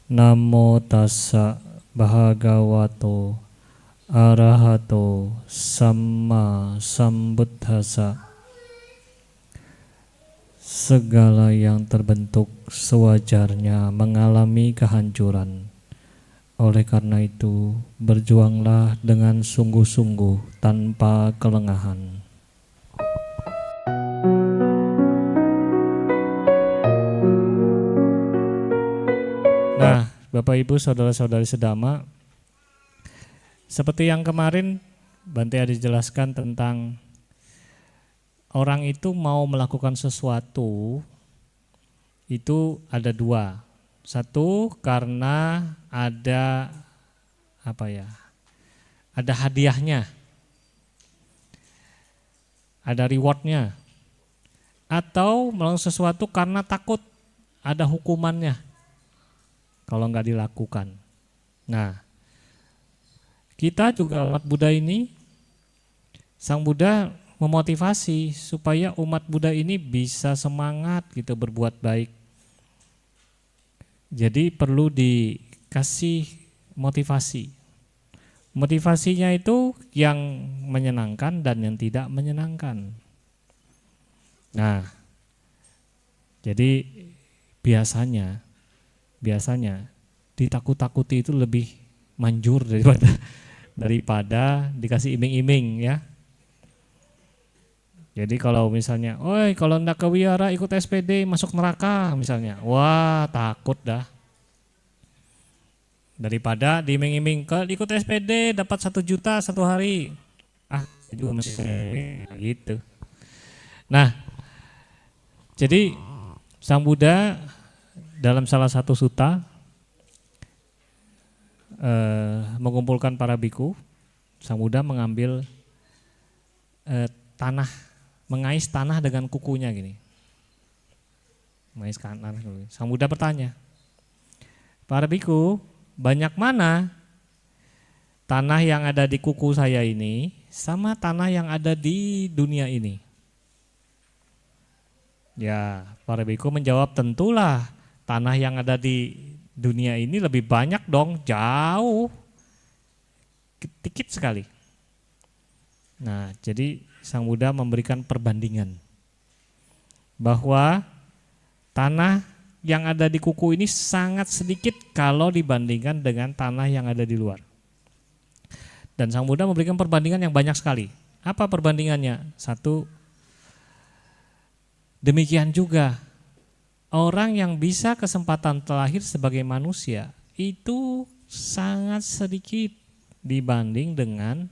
Namo tassa bhagavato arahato samma sambuddhassa. Segala yang terbentuk sewajarnya mengalami kehancuran. Oleh karena itu, berjuanglah dengan sungguh-sungguh tanpa kelengahan. Nah, Bapak Ibu saudara-saudari sedama, seperti yang kemarin Bante Adi jelaskan tentang orang itu mau melakukan sesuatu itu ada dua. Satu karena ada ada hadiahnya, ada rewardnya, atau melakukan sesuatu karena takut ada hukumannya kalau nggak dilakukan. Nah, kita juga umat Buddha ini, Sang Buddha memotivasi supaya umat Buddha ini bisa semangat gitu berbuat baik. Jadi perlu dikasih motivasi. Motivasinya itu yang menyenangkan dan yang tidak menyenangkan. Nah, jadi biasanya ditakut-takuti itu lebih manjur daripada dikasih iming-iming ya. Jadi kalau misalnya, oi kalau ndak ke wihara ikut SPD masuk neraka misalnya, wah takut dah. Daripada diiming-iming ikut SPD dapat 1 juta 1 hari, juga masih gitu. Nah, jadi Sang Buddha dalam salah satu sutta mengumpulkan para biku, Sang Buddha mengambil tanah, mengais tanah dengan kukunya gini. Mengais tanah. Sang Buddha bertanya, para biku, banyak mana tanah yang ada di kuku saya ini sama tanah yang ada di dunia ini? Ya, para biku menjawab, tentulah tanah yang ada di dunia ini lebih banyak dong, jauh, dikit sekali. Nah, jadi Sang Buddha memberikan perbandingan bahwa tanah yang ada di kuku ini sangat sedikit kalau dibandingkan dengan tanah yang ada di luar. Dan Sang Buddha memberikan perbandingan yang banyak sekali. Apa perbandingannya? Satu, demikian juga orang yang bisa kesempatan terlahir sebagai manusia itu sangat sedikit dibanding dengan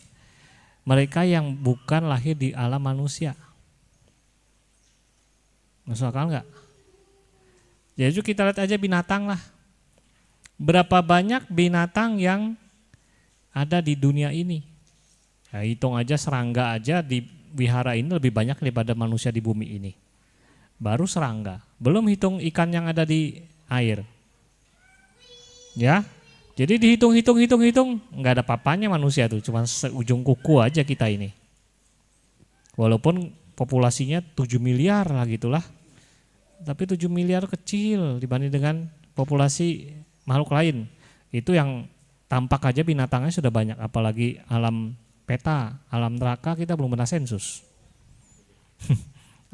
mereka yang bukan lahir di alam manusia. Masuk akal enggak? Jadi kita lihat aja binatang lah. Berapa banyak binatang yang ada di dunia ini? Ya, hitung aja serangga aja di wihara ini lebih banyak daripada manusia di bumi ini. Baru serangga, belum hitung ikan yang ada di air. Ya, jadi dihitung, nggak ada papanya manusia tuh, cuma seujung kuku aja kita ini. Walaupun populasinya 7 miliar lah gitulah, tapi 7 miliar kecil dibanding dengan populasi makhluk lain. Itu yang tampak aja binatangnya sudah banyak, apalagi alam peta, alam neraka kita belum pernah sensus.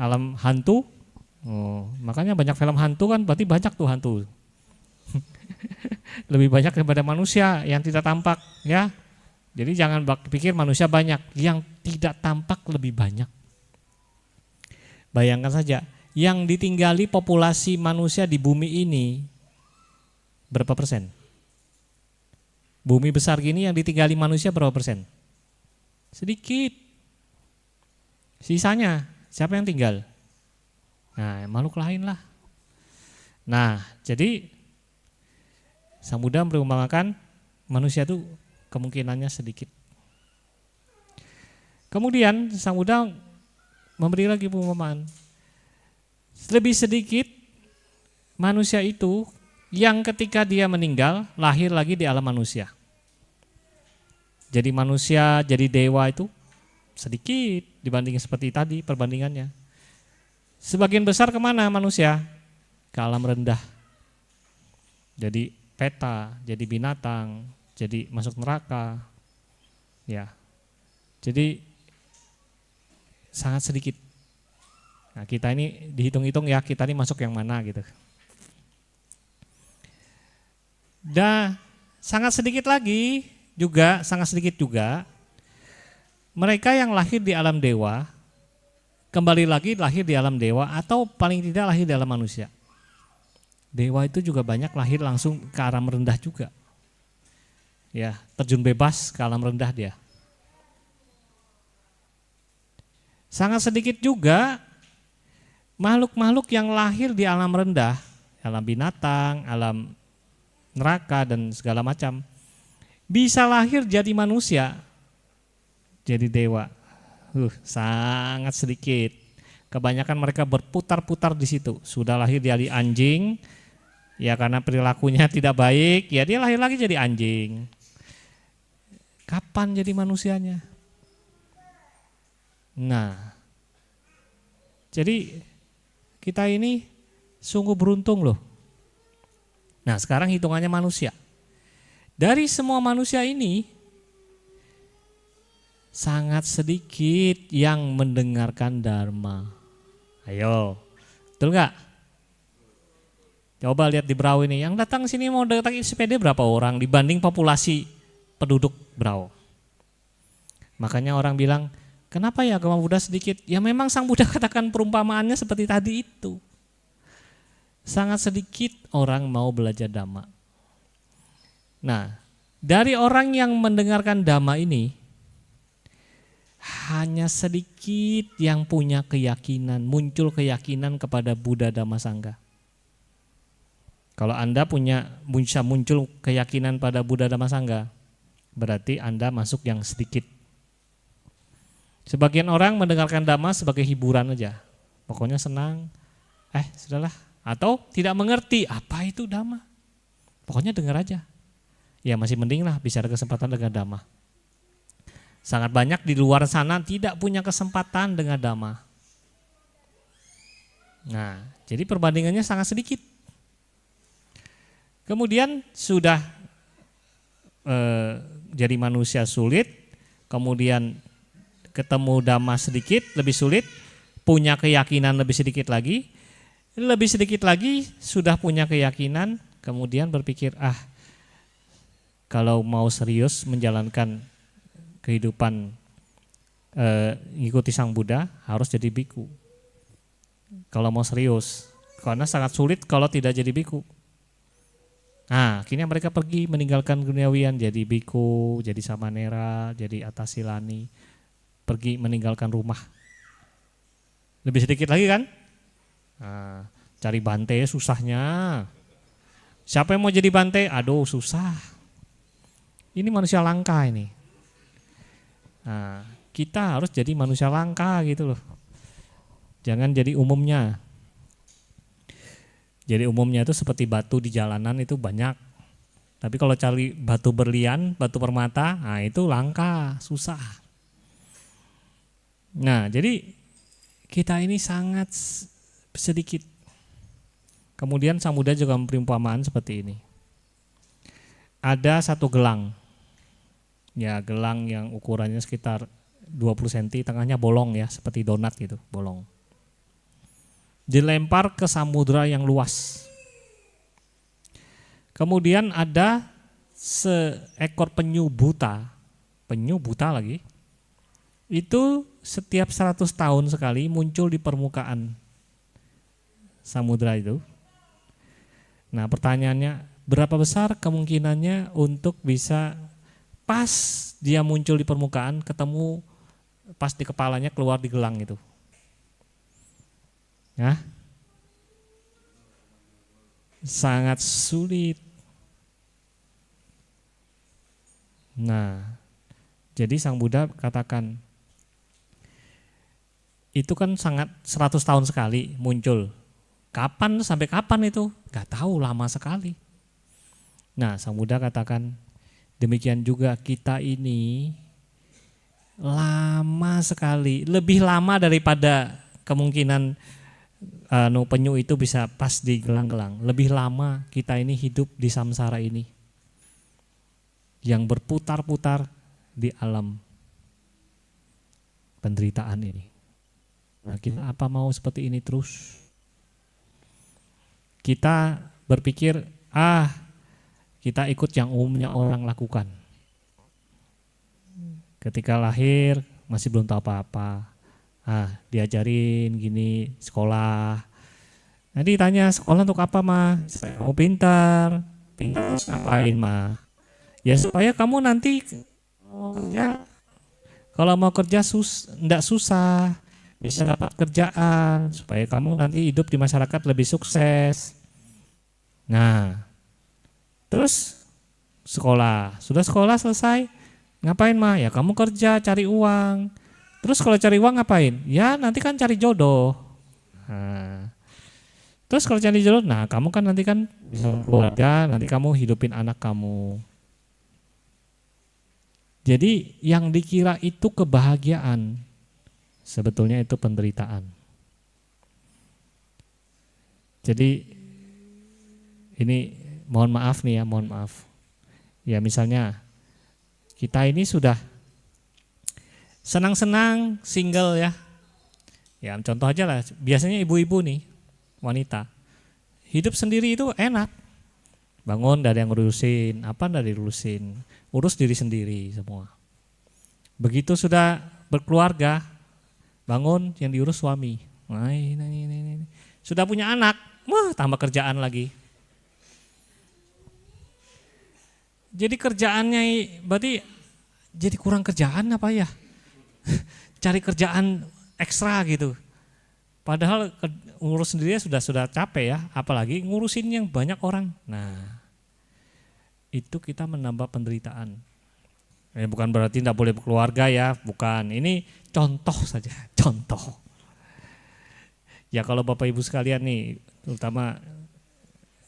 Alam hantu. Makanya banyak film hantu kan, berarti banyak tuh hantu. Lebih banyak daripada manusia yang tidak tampak ya. Jadi jangan pikir manusia banyak, yang tidak tampak lebih banyak. Bayangkan saja, yang ditinggali populasi manusia di bumi ini berapa persen? Bumi besar gini yang ditinggali manusia berapa persen? Sedikit. Sisanya siapa yang tinggal? Nah, makhluk lain lah. Nah, jadi Sang Buddha merumpamakan manusia itu kemungkinannya sedikit. Kemudian Sang Buddha memberi lagi perumpamaan. Lebih sedikit manusia itu yang ketika dia meninggal lahir lagi di alam manusia. Jadi manusia, jadi dewa itu sedikit dibanding seperti tadi perbandingannya. Sebagian besar kemana manusia? Ke alam rendah. Jadi peta, jadi binatang, jadi masuk neraka. Ya. Jadi sangat sedikit. Nah, kita ini dihitung-hitung ya, kita ini masuk yang mana gitu. Dan sangat sedikit juga mereka yang lahir di alam dewa, kembali lagi lahir di alam dewa atau paling tidak lahir di alam manusia. Dewa itu juga banyak lahir langsung ke alam rendah juga. Ya, terjun bebas ke alam rendah dia. Sangat sedikit juga makhluk-makhluk yang lahir di alam rendah, alam binatang, alam neraka dan segala macam, bisa lahir jadi manusia, jadi dewa. Sangat sedikit. Kebanyakan mereka berputar-putar di situ. Sudah lahir jadi anjing, ya karena perilakunya tidak baik, ya dia lahir lagi jadi anjing. Kapan jadi manusianya? Nah, jadi kita ini sungguh beruntung loh. Nah, sekarang hitungannya manusia. Dari semua manusia ini, sangat sedikit yang mendengarkan dharma. Ayo, betul nggak? Coba lihat di Brau ini, yang datang sini mau datang sepeda berapa orang dibanding populasi penduduk Brau. Makanya orang bilang, kenapa ya agama Buddha sedikit? Ya memang Sang Buddha katakan perumpamaannya seperti tadi itu. Sangat sedikit orang mau belajar dhamma. Nah, dari orang yang mendengarkan dhamma ini, hanya sedikit yang punya keyakinan, muncul keyakinan kepada Buddha Dhamma Sangha. Kalau Anda bisa muncul keyakinan pada Buddha Dhamma Sangha, berarti Anda masuk yang sedikit. Sebagian orang mendengarkan dhamma sebagai hiburan aja, pokoknya senang, sudahlah. Atau tidak mengerti apa itu dhamma, pokoknya dengar aja. Ya masih mending lah bisa ada kesempatan dengan dhamma. Sangat banyak di luar sana tidak punya kesempatan dengan dhamma. Nah, jadi perbandingannya sangat sedikit. Kemudian sudah jadi manusia sulit, kemudian ketemu dhamma sedikit, lebih sulit, punya keyakinan lebih sedikit lagi sudah punya keyakinan, kemudian berpikir, kalau mau serius menjalankan kehidupan mengikuti Sang Buddha harus jadi biku. Kalau mau serius, karena sangat sulit kalau tidak jadi biku. Nah, akhirnya mereka pergi meninggalkan duniawian, jadi biku, jadi samanera, jadi atasilani, pergi meninggalkan rumah. Lebih sedikit lagi kan? Nah, cari bante susahnya. Siapa yang mau jadi bante? Aduh susah. Ini manusia langka ini. Nah, kita harus jadi manusia langka gitu loh. Jangan jadi umumnya. Jadi umumnya itu seperti batu di jalanan itu banyak. Tapi kalau cari batu berlian, batu permata, nah itu langka, susah. Nah, jadi kita ini sangat sedikit. Kemudian Sang Buddha juga memberi umpamaan seperti ini. Ada satu gelang. Ya, gelang yang ukurannya sekitar 20 cm, tengahnya bolong ya, seperti donat gitu, bolong. Dilempar ke samudra yang luas. Kemudian ada seekor penyu buta lagi. Itu setiap 100 tahun sekali muncul di permukaan samudra itu. Nah, pertanyaannya, berapa besar kemungkinannya untuk bisa pas dia muncul di permukaan, ketemu pas di kepalanya keluar di gelang itu? Ya, sangat sulit. Nah, jadi Sang Buddha katakan, itu kan sangat 100 tahun sekali muncul. Kapan sampai kapan itu? Gak tahu, lama sekali. Nah, Sang Buddha katakan, demikian juga kita ini lama sekali, lebih lama daripada kemungkinan penyu itu bisa pas di gelang-gelang. Lebih lama kita ini hidup di samsara ini, yang berputar-putar di alam penderitaan ini. Nah, kita apa mau seperti ini terus? Kita berpikir, kita ikut yang umumnya orang lakukan. Ketika lahir masih belum tahu apa-apa. Diajarin gini sekolah. Nanti tanya, sekolah untuk apa, Ma? Supaya kamu pintar. Pintar terus ngapain, Ma? Ya supaya kamu nanti kalau mau kerja enggak susah, bisa dapat kerjaan, supaya kamu nanti hidup di masyarakat lebih sukses. Nah, terus sekolah, sudah sekolah selesai, ngapain, Ma? Ya kamu kerja, cari uang. Terus kalau cari uang ngapain? Ya nanti kan cari jodoh. Terus kalau cari jodoh, kamu kan nanti kan bisa keluarga, nanti kamu hidupin anak kamu. Jadi yang dikira itu kebahagiaan, sebetulnya itu penderitaan. Jadi ini mohon maaf nih ya, mohon maaf. Ya misalnya kita ini sudah senang-senang single ya. Ya contoh aja lah, biasanya ibu-ibu nih, wanita. Hidup sendiri itu enak. Bangun dari yang ngurusin, dari diurusin. Urus diri sendiri semua. Begitu sudah berkeluarga, bangun yang diurus suami. Ini. Sudah punya anak, tambah kerjaan lagi. Jadi kerjaannya berarti jadi kurang kerjaan apa ya? Cari kerjaan ekstra gitu. Padahal ngurus sendiri sudah capek ya, apalagi ngurusin yang banyak orang. Nah, itu kita menambah penderitaan. Bukan berarti tidak boleh berkeluarga ya, bukan. Ini contoh saja, contoh. Ya kalau Bapak Ibu sekalian nih, terutama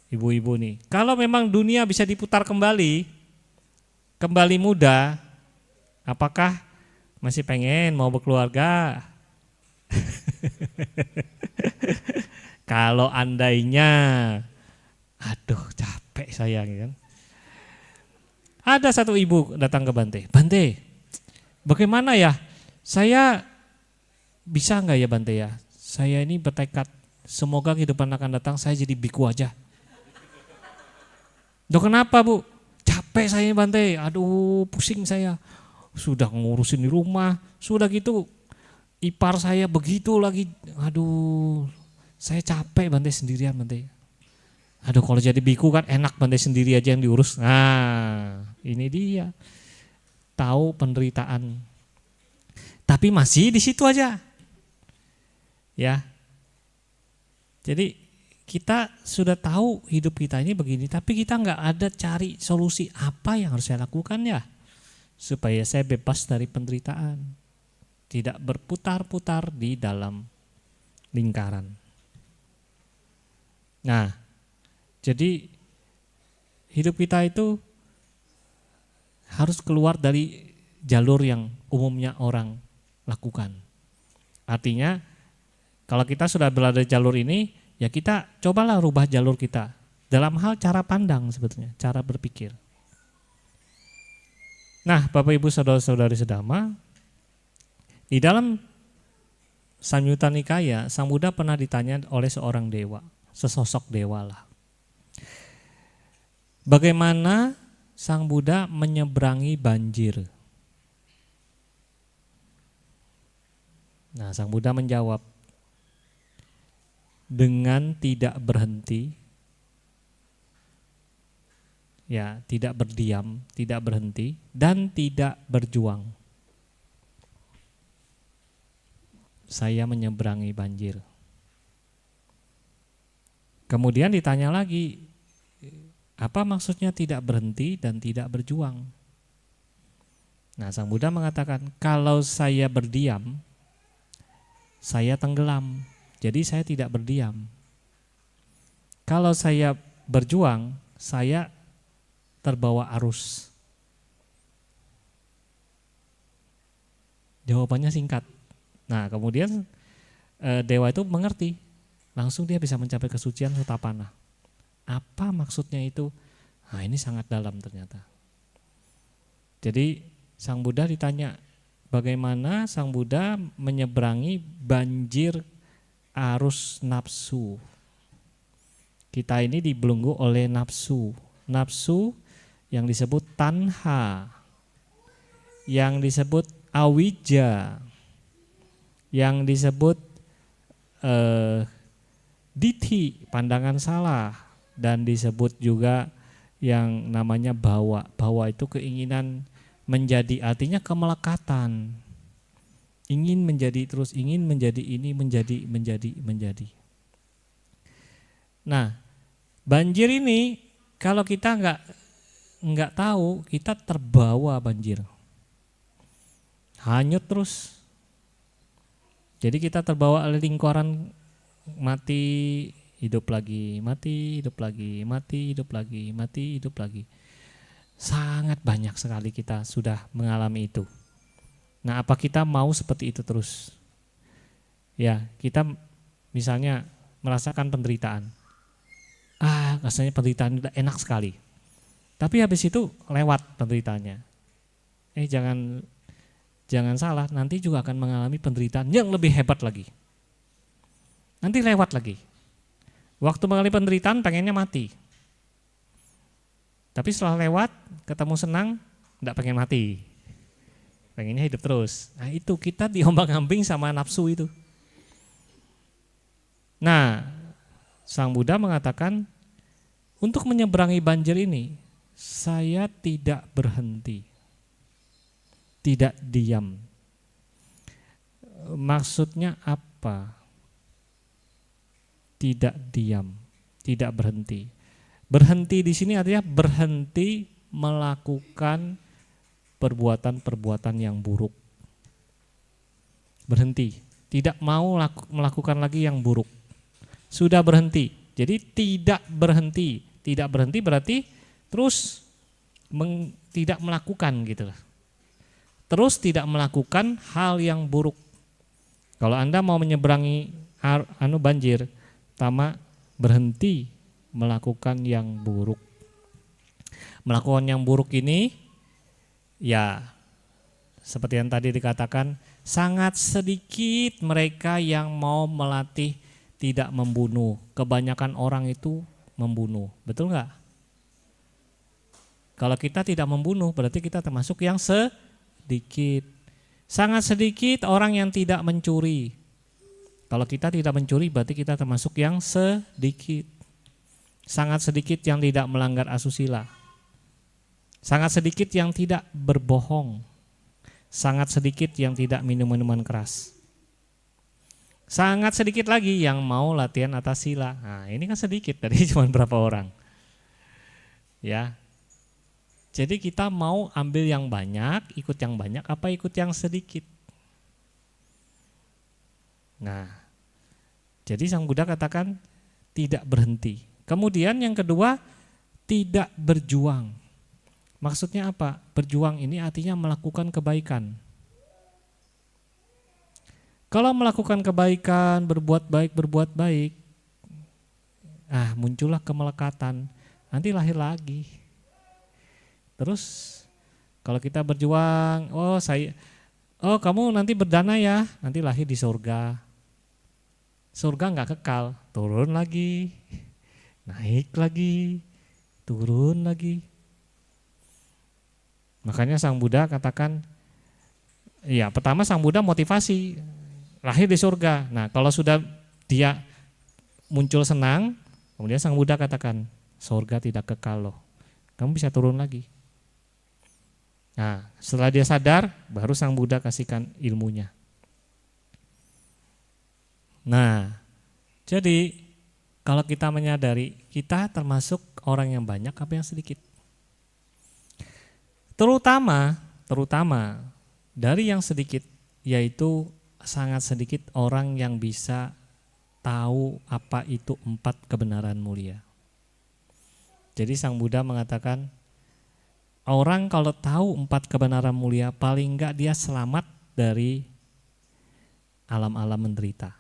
ibu-ibu nih, kalau memang dunia bisa diputar kembali muda, apakah masih pengen mau berkeluarga? Kalau andainya, capek saya kan. Ada satu ibu datang ke Bante, bagaimana ya? Saya bisa enggak ya Bante ya? Saya ini bertekad, semoga kehidupan akan datang saya jadi biku aja. Kenapa Bu? Capek saya Bante, pusing saya. Sudah ngurusin di rumah, sudah gitu ipar saya begitu lagi, saya capek Bante sendirian Bante. Kalau jadi biku kan enak Bante sendiri aja yang diurus. Nah, ini dia. Tahu penderitaan. Tapi masih di situ aja. Ya. Jadi kita sudah tahu hidup kita ini begini, tapi kita enggak ada cari solusi apa yang harus saya lakukan ya supaya saya bebas dari penderitaan. Tidak berputar-putar di dalam lingkaran. Nah, jadi hidup kita itu harus keluar dari jalur yang umumnya orang lakukan. Artinya kalau kita sudah berada di jalur ini, ya kita cobalah rubah jalur kita dalam hal cara pandang sebetulnya, cara berpikir. Nah, Bapak Ibu saudara-saudari sedama, di dalam Samyutta Nikaya, Sang Buddha pernah ditanya oleh seorang dewa, sesosok dewa lah. Bagaimana Sang Buddha menyeberangi banjir? Nah, Sang Buddha menjawab, dengan tidak berhenti, ya, tidak berdiam, tidak berhenti, dan tidak berjuang. Saya menyeberangi banjir. Kemudian ditanya lagi, apa maksudnya tidak berhenti dan tidak berjuang? Nah, Sang Buddha mengatakan, kalau saya berdiam, saya tenggelam. Jadi saya tidak berdiam. Kalau saya berjuang, saya terbawa arus. Jawabannya singkat. Nah, kemudian dewa itu mengerti. langsung dia bisa mencapai kesucian sotapana. Apa maksudnya itu? Nah, ini sangat dalam ternyata. Jadi Sang Buddha ditanya, bagaimana Sang Buddha menyeberangi banjir arus nafsu. Kita ini dibelenggu oleh nafsu. Nafsu yang disebut tanha, yang disebut awija, yang disebut dithi, pandangan salah, dan disebut juga yang namanya bawa. Bawa itu keinginan menjadi, artinya kemelekatan. Ingin menjadi terus, ingin menjadi ini, menjadi. Nah, banjir ini kalau kita nggak tahu, kita terbawa banjir. Hanyut terus. Jadi kita terbawa oleh lingkaran mati, hidup lagi, mati, hidup lagi, mati, hidup lagi, mati, hidup lagi. Sangat banyak sekali kita sudah mengalami itu. Nah, apa kita mau seperti itu terus? Ya, kita misalnya merasakan penderitaan. Rasanya penderitaan udah enak sekali. Tapi habis itu lewat penderitaannya. Jangan salah, nanti juga akan mengalami penderitaan yang lebih hebat lagi. Nanti lewat lagi. Waktu mengalami penderitaan pengennya mati. Tapi setelah lewat, ketemu senang, enggak pengen mati. Pengennya hidup terus. Nah, itu kita diombang-ambing sama nafsu itu. Nah, Sang Buddha mengatakan, untuk menyeberangi banjir ini, saya tidak berhenti, tidak diam. Maksudnya apa? Tidak diam, tidak berhenti. Berhenti di sini artinya berhenti melakukan perbuatan-perbuatan yang buruk. Berhenti, tidak mau melakukan lagi yang buruk. Sudah berhenti, jadi tidak berhenti. Tidak berhenti berarti terus tidak melakukan gitu lah. Terus tidak melakukan hal yang buruk. Kalau Anda mau menyeberangi banjir, pertama berhenti melakukan yang buruk. Melakukan yang buruk ini ya seperti yang tadi dikatakan, sangat sedikit mereka yang mau melatih tidak membunuh. Kebanyakan orang itu membunuh, betul nggak? Kalau kita tidak membunuh berarti kita termasuk yang sedikit. Sangat sedikit orang yang tidak mencuri. Kalau kita tidak mencuri berarti kita termasuk yang sedikit. Sangat sedikit yang tidak melanggar asusila. Sangat sedikit yang tidak berbohong. Sangat sedikit yang tidak minum minuman keras. Sangat sedikit lagi yang mau latihan atas sila. Nah, ini kan sedikit, tadi cuma berapa orang. Ya. Jadi kita mau ambil yang banyak, ikut yang banyak, apa ikut yang sedikit? Nah, jadi Sang Buddha katakan tidak berhenti. Kemudian yang kedua, tidak berjuang. Maksudnya apa? Berjuang ini artinya melakukan kebaikan. Kalau melakukan kebaikan, berbuat baik, muncullah kemelekatan, nanti lahir lagi. Terus kalau kita berjuang, kamu nanti berdana ya, nanti lahir di surga. Surga enggak kekal, turun lagi, naik lagi, turun lagi. Makanya Sang Buddha katakan, ya pertama Sang Buddha motivasi, lahir di surga. Nah, kalau sudah dia muncul senang, kemudian Sang Buddha katakan, surga tidak kekal loh. Kamu bisa turun lagi. Nah, setelah dia sadar, baru Sang Buddha kasihkan ilmunya. Nah, jadi kalau kita menyadari, kita termasuk orang yang banyak apa yang sedikit. Terutama dari yang sedikit, yaitu sangat sedikit orang yang bisa tahu apa itu 4 kebenaran mulia. Jadi Sang Buddha mengatakan, orang kalau tahu 4 kebenaran mulia, paling enggak dia selamat dari alam-alam menderita.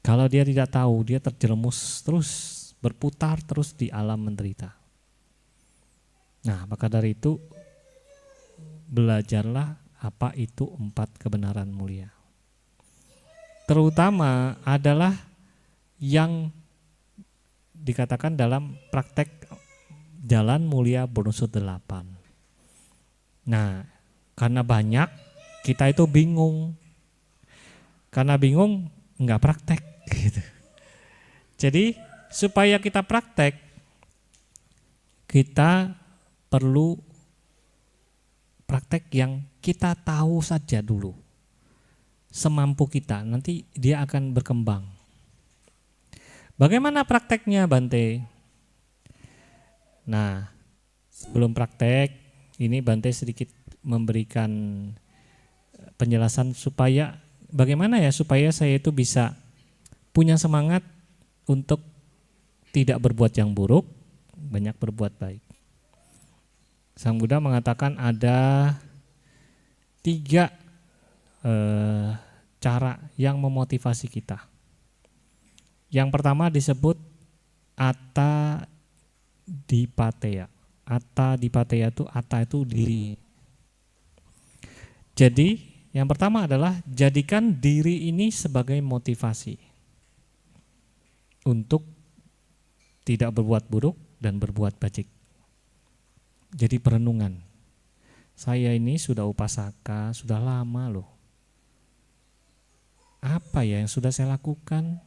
Kalau dia tidak tahu, dia terjerumus terus, berputar terus di alam menderita. Nah, maka dari itu belajarlah apa itu 4 kebenaran mulia. Terutama adalah yang dikatakan dalam praktek Jalan Mulia Bonusut 8. Nah, karena banyak, kita itu bingung. Karena bingung, enggak praktek gitu. Jadi, supaya kita praktek, kita perlu praktek yang kita tahu saja dulu. Semampu kita, nanti dia akan berkembang. Bagaimana prakteknya, Bante? Nah, sebelum praktek, ini Bante sedikit memberikan penjelasan supaya bagaimana ya supaya saya itu bisa punya semangat untuk tidak berbuat yang buruk, banyak berbuat baik. Sang Buddha mengatakan ada 3 cara yang memotivasi kita. Yang pertama disebut Atta Dipateya. Atta Dipateya itu Atta itu diri. Jadi yang pertama adalah jadikan diri ini sebagai motivasi untuk tidak berbuat buruk dan berbuat baik. Jadi perenungan. Saya ini sudah upasaka, sudah lama loh. Apa ya yang sudah saya lakukan?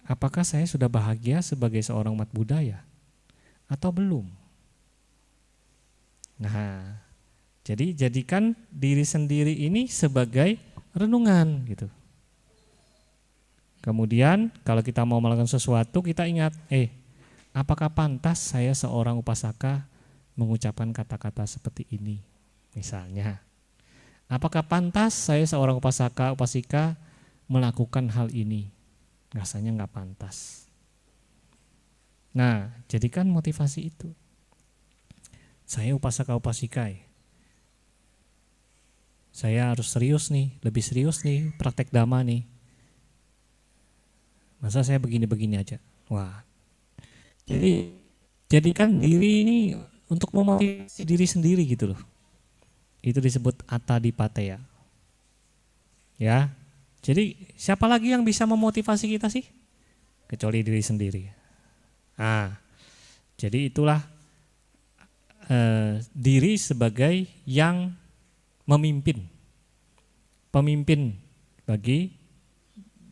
Apakah saya sudah bahagia sebagai seorang umat Buddha ya? Atau belum? Nah, jadi jadikan diri sendiri ini sebagai renungan gitu. Kemudian kalau kita mau melakukan sesuatu kita ingat, apakah pantas saya seorang upasaka mengucapkan kata-kata seperti ini? Misalnya, apakah pantas saya seorang upasaka, upasika melakukan hal ini? Rasanya nggak pantas. Nah, jadikan motivasi itu. Saya upasaka upasika, saya harus serius nih, lebih serius nih praktek dhamma nih. Masa saya begini-begini aja? Wah. Jadi jadikan diri ini untuk memotivasi diri sendiri gitu loh. Itu disebut Atta Dipateya. Ya. Jadi siapa lagi yang bisa memotivasi kita sih? Kecuali diri sendiri. Nah, jadi itulah diri sebagai yang memimpin. Pemimpin bagi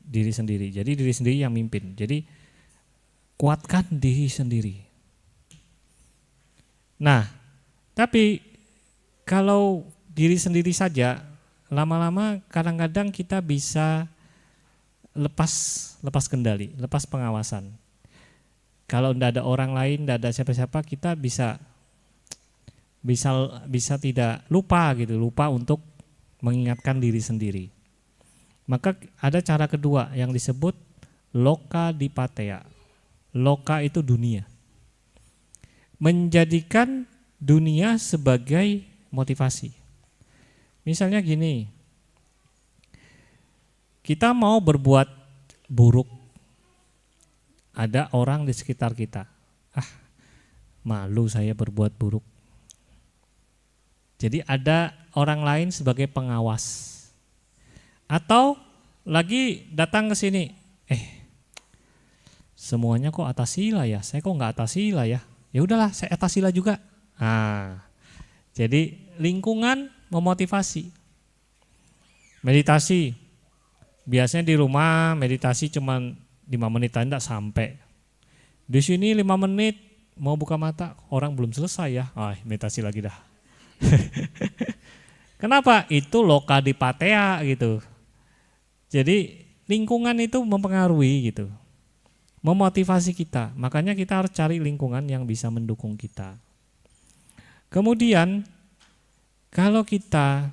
diri sendiri. Jadi diri sendiri yang mimpin. Jadi kuatkan diri sendiri. Nah, tapi kalau diri sendiri saja, lama-lama kadang-kadang kita bisa lepas kendali, lepas pengawasan. Kalau tidak ada orang lain, tidak ada siapa-siapa, kita bisa tidak lupa gitu, lupa untuk mengingatkan diri sendiri. Maka ada cara kedua yang disebut Loka Dipateya. Loka itu dunia. Menjadikan dunia sebagai motivasi. Misalnya gini, kita mau berbuat buruk, ada orang di sekitar kita, malu saya berbuat buruk. Jadi ada orang lain sebagai pengawas. Atau lagi datang ke sini, semuanya kok atas sila ya, saya kok nggak atas sila ya, ya udahlah saya atas sila juga. Jadi lingkungan memotivasi. Meditasi, biasanya di rumah meditasi cuma 5 menit tidak sampai. Di sini 5 menit mau buka mata, orang belum selesai ya, meditasi lagi dah. Kenapa? Itu Loka Dipateya gitu. Jadi lingkungan itu mempengaruhi gitu, memotivasi kita. Makanya kita harus cari lingkungan yang bisa mendukung kita. Kemudian kalau kita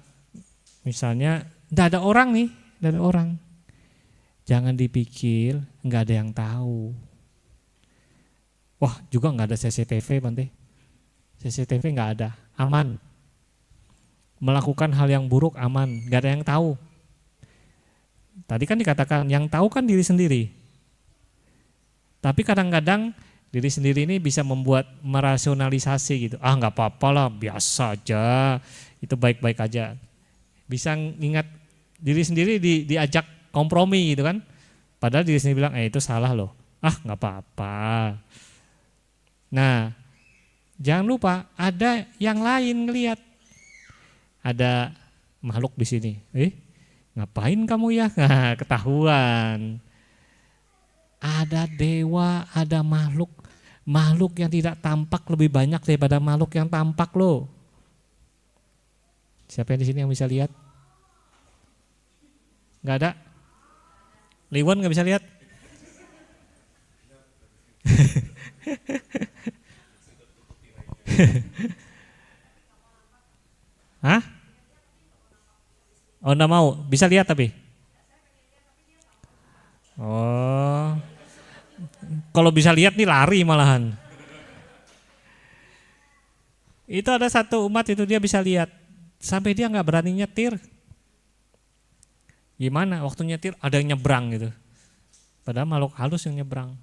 misalnya tidak ada orang nih, tidak ada orang, jangan dipikir nggak ada yang tahu. Wah, juga nggak ada CCTV, Bante. CCTV nggak ada, aman. Melakukan hal yang buruk aman, nggak ada yang tahu. Tadi kan dikatakan yang tahu kan diri sendiri. Tapi kadang-kadang diri sendiri ini bisa membuat merasionalisasi gitu. Ah nggak apa-apa lah, biasa aja, itu baik-baik aja. Bisa ingat diri sendiri diajak kompromi gitu kan. Padahal diri sendiri bilang, itu salah loh. Ah nggak apa-apa. Nah, jangan lupa ada yang lain ngelihat. Ada makhluk di sini. Ngapain kamu ya? Nah, ketahuan. Ada dewa, ada makhluk. Makhluk yang tidak tampak lebih banyak daripada makhluk yang tampak loh. Siapa yang di sini yang bisa lihat? Nggak ada? Liwon nggak bisa lihat? Hah? Oh enggak mau, bisa lihat tapi? Oh, kalau bisa lihat nih lari malahan. Itu ada satu umat itu dia bisa lihat, sampai dia nggak berani nyetir. Gimana? Waktu nyetir ada yang nyebrang gitu. Padahal makhluk halus yang nyebrang.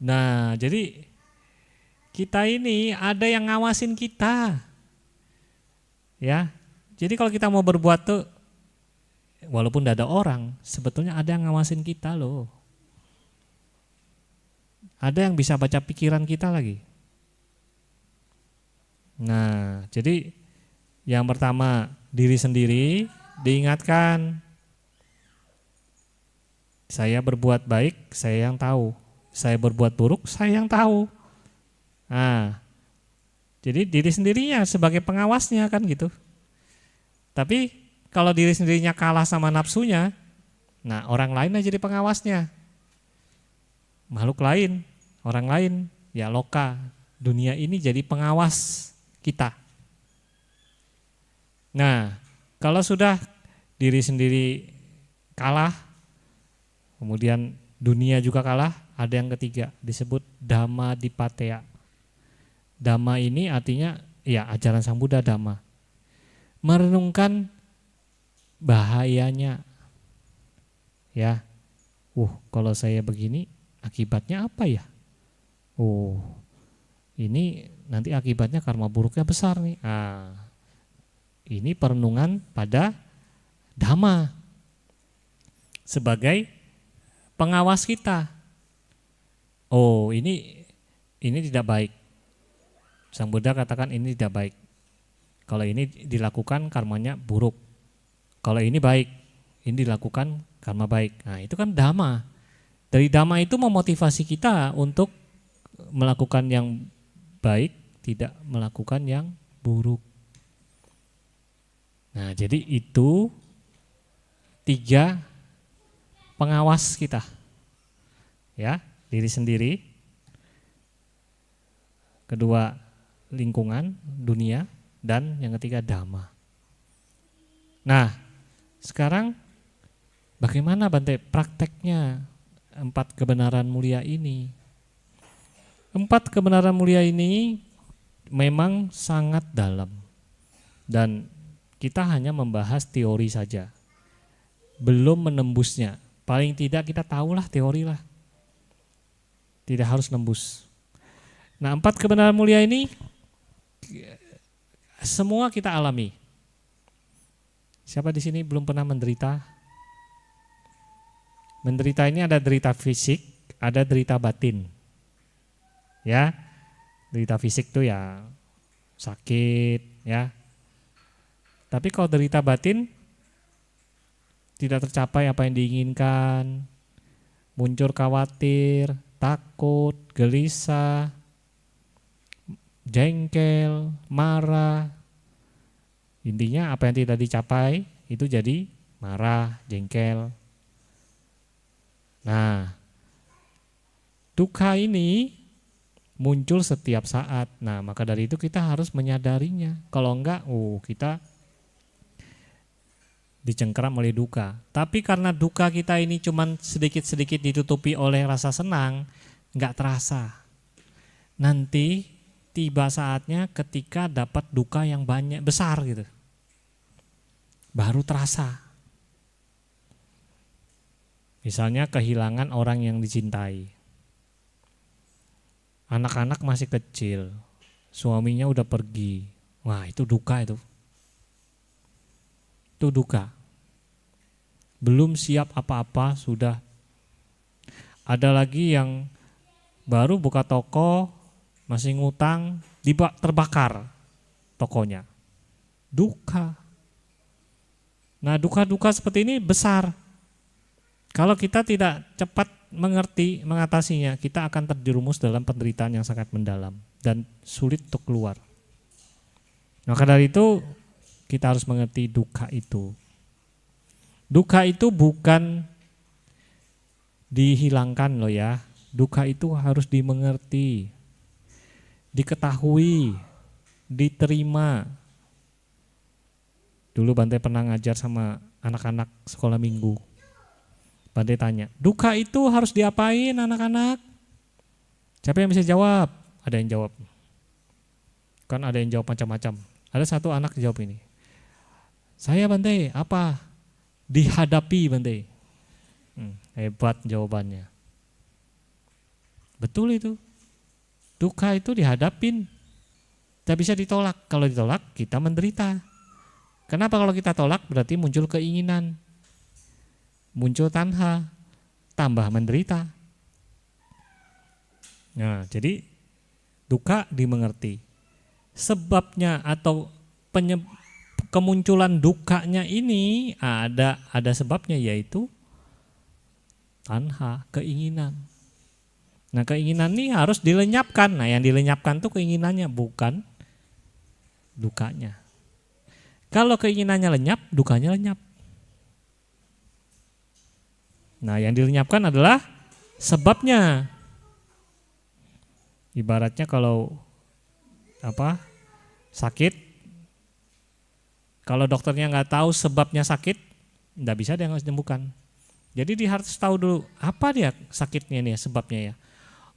Nah, jadi kita ini ada yang ngawasin kita. Ya. Jadi kalau kita mau berbuat tuh walaupun tidak ada orang, sebetulnya ada yang ngawasin kita loh. Ada yang bisa baca pikiran kita lagi. Nah, jadi yang pertama diri sendiri diingatkan. Saya berbuat baik, saya yang tahu. Saya berbuat buruk, saya yang tahu. Nah, jadi diri sendirinya sebagai pengawasnya kan gitu. Tapi kalau diri sendirinya kalah sama nafsunya, nah orang lain aja jadi pengawasnya. Makhluk lain, orang lain, ya loka, dunia ini jadi pengawas kita. Nah, kalau sudah diri sendiri kalah, kemudian dunia juga kalah, ada yang ketiga disebut Dhamma Dipateya. Dhamma ini artinya ya ajaran Sang Buddha Dhamma. Merenungkan bahayanya. Ya. Kalau saya begini akibatnya apa ya? Ini nanti akibatnya karma buruknya besar nih. Ini perenungan pada Dhamma sebagai pengawas kita. Ini tidak baik. Sang Buddha katakan ini tidak baik. Kalau ini dilakukan karmanya buruk. Kalau ini baik, ini dilakukan karma baik. Nah, itu kan Dhamma. Dari Dhamma itu memotivasi kita untuk melakukan yang baik, tidak melakukan yang buruk. Nah, jadi itu 3 pengawas kita. Ya, diri sendiri. Kedua, lingkungan, dunia. Dan yang ketiga Dhamma. Nah, sekarang bagaimana Bante prakteknya 4 kebenaran mulia ini? 4 kebenaran mulia ini memang sangat dalam. Dan kita hanya membahas teori saja. Belum menembusnya. Paling tidak kita tahulah teori lah. Tidak harus nembus. Nah, 4 kebenaran mulia ini semua kita alami. Siapa di sini belum pernah menderita? Menderita ini ada derita fisik, ada derita batin. Ya, derita fisik tuh ya sakit, ya. Tapi kalau derita batin tidak tercapai apa yang diinginkan, muncul khawatir, takut, gelisah, jengkel, marah. Intinya apa yang tidak dicapai itu jadi marah, jengkel. Nah, duka ini muncul setiap saat. Nah, maka dari itu kita harus menyadarinya. Kalau enggak, kita dicengkeram oleh duka. Tapi karena duka kita ini cuman sedikit-sedikit ditutupi oleh rasa senang, enggak terasa. Nanti tiba saatnya ketika dapat duka yang banyak besar gitu. Baru terasa. Misalnya kehilangan orang yang dicintai. Anak-anak masih kecil, suaminya udah pergi. Wah, itu duka itu. Itu duka. Belum siap apa-apa sudah. Ada lagi yang baru buka toko, masih ngutang, terbakar tokonya. Duka. Nah, duka-duka seperti ini besar. Kalau kita tidak cepat mengerti, mengatasinya, kita akan terjerumus dalam penderitaan yang sangat mendalam dan sulit untuk keluar. Maka dari itu kita harus mengerti duka itu. Duka itu bukan dihilangkan loh ya. Duka itu harus dimengerti, diketahui, diterima. Dulu Bante pernah ngajar sama anak-anak sekolah minggu. Bante tanya, duka itu harus diapain anak-anak? Siapa yang bisa jawab? Ada yang jawab. Kan ada yang jawab macam-macam. Ada satu anak jawab ini. Saya Bante, apa? Dihadapi Bante. Hebat jawabannya. Betul itu. Duka itu dihadapin. Tidak bisa ditolak. Kalau ditolak kita menderita. Kenapa kalau kita tolak berarti muncul keinginan. Muncul tanha, tambah menderita. Nah, jadi duka dimengerti. Sebabnya atau kemunculan dukanya ini ada sebabnya, yaitu tanha, keinginan. Nah, keinginan ini harus dilenyapkan. Nah, yang dilenyapkan tuh keinginannya, bukan dukanya. Kalau keinginannya lenyap, dukanya lenyap. Nah, yang dilenyapkan adalah sebabnya. Ibaratnya kalau sakit, kalau dokternya nggak tahu sebabnya sakit, nggak bisa dia nyembuhkan. Jadi dia harus tahu dulu apa dia sakitnya nih, sebabnya ya.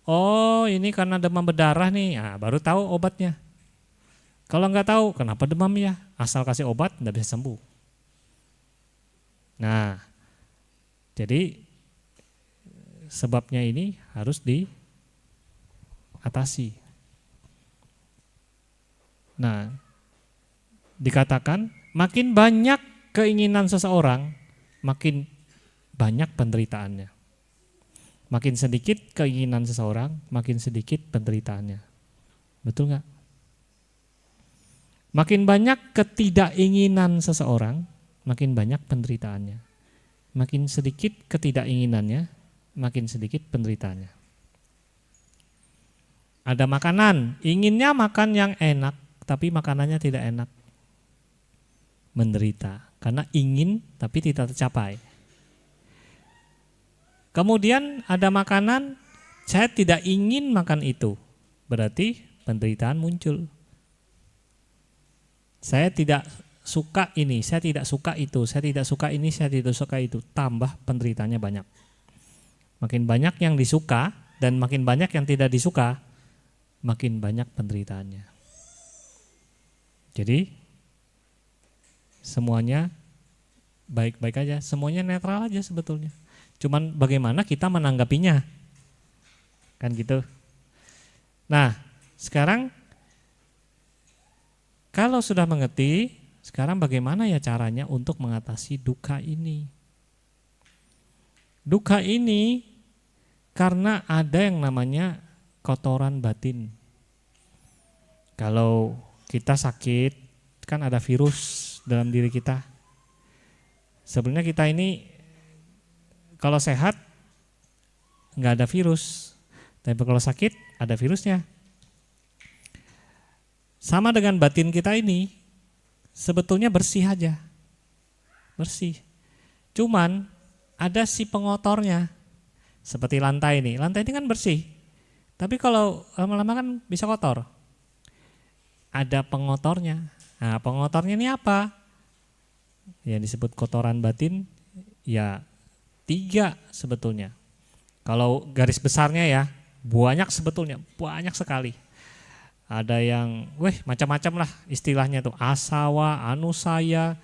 Oh, ini karena demam berdarah nih, nah, baru tahu obatnya. Kalau nggak tahu kenapa demam ya, asal kasih obat nggak bisa sembuh. Nah, jadi sebabnya ini harus diatasi. Nah, dikatakan makin banyak keinginan seseorang, makin banyak penderitaannya. Makin sedikit keinginan seseorang, makin sedikit penderitaannya. Betul nggak? Makin banyak ketidakinginan seseorang, makin banyak penderitaannya. Makin sedikit ketidakinginannya, makin sedikit penderitaannya. Ada makanan, inginnya makan yang enak, tapi makanannya tidak enak. Menderita, karena ingin tapi tidak tercapai. Kemudian ada makanan, saya tidak ingin makan itu, berarti penderitaan muncul. Saya tidak suka ini, saya tidak suka itu, saya tidak suka ini, saya tidak suka itu, tambah penderitaannya banyak. Makin banyak yang disuka dan makin banyak yang tidak disuka, makin banyak penderitaannya. Jadi semuanya baik-baik aja, semuanya netral aja sebetulnya. Cuman bagaimana kita menanggapinya, kan gitu. Nah, sekarang kalau sudah mengerti, sekarang bagaimana ya caranya untuk mengatasi duka ini? Duka ini karena ada yang namanya kotoran batin. Kalau kita sakit, kan ada virus dalam diri kita. Sebenarnya kita ini kalau sehat nggak ada virus, tapi kalau sakit ada virusnya. Sama dengan batin kita ini, sebetulnya bersih aja, bersih. Cuman ada si pengotornya, seperti lantai ini. Lantai ini kan bersih, tapi kalau lama-lama kan bisa kotor. Ada pengotornya. Nah, pengotornya ini apa? Yang disebut kotoran batin, ya 3 sebetulnya. Kalau garis besarnya ya, banyak sebetulnya, banyak sekali. Ada yang, macam-macam lah istilahnya tuh, asawa, anusaya,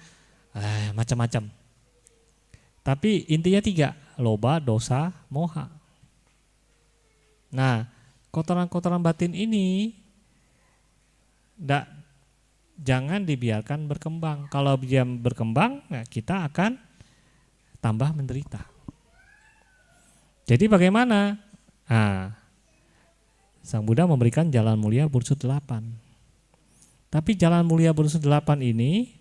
macam-macam. Tapi intinya 3, loba, dosa, moha. Nah, kotoran-kotoran batin ini jangan dibiarkan berkembang. Kalau dia berkembang, nah kita akan tambah menderita. Jadi bagaimana? Nah, Sang Buddha memberikan jalan mulia Bursut 8. Tapi jalan mulia Bursut 8 ini,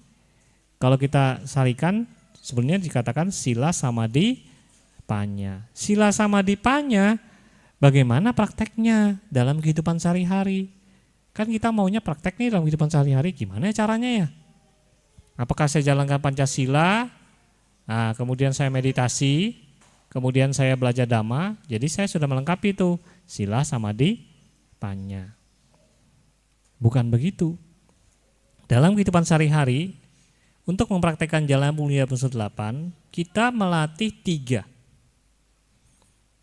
kalau kita sarikan, sebenarnya dikatakan sila samadhi panya. Sila samadhi panya, bagaimana prakteknya dalam kehidupan sehari-hari? Kan kita maunya praktek nih dalam kehidupan sehari-hari, gimana caranya ya? Apakah saya jalankan Pancasila, nah, kemudian saya meditasi, kemudian saya belajar Dhamma, jadi saya sudah melengkapi itu sila samadhi panya. Bukan begitu. Dalam kehidupan sehari-hari, untuk mempraktekkan jalan mulia Bursut 8, kita melatih 3.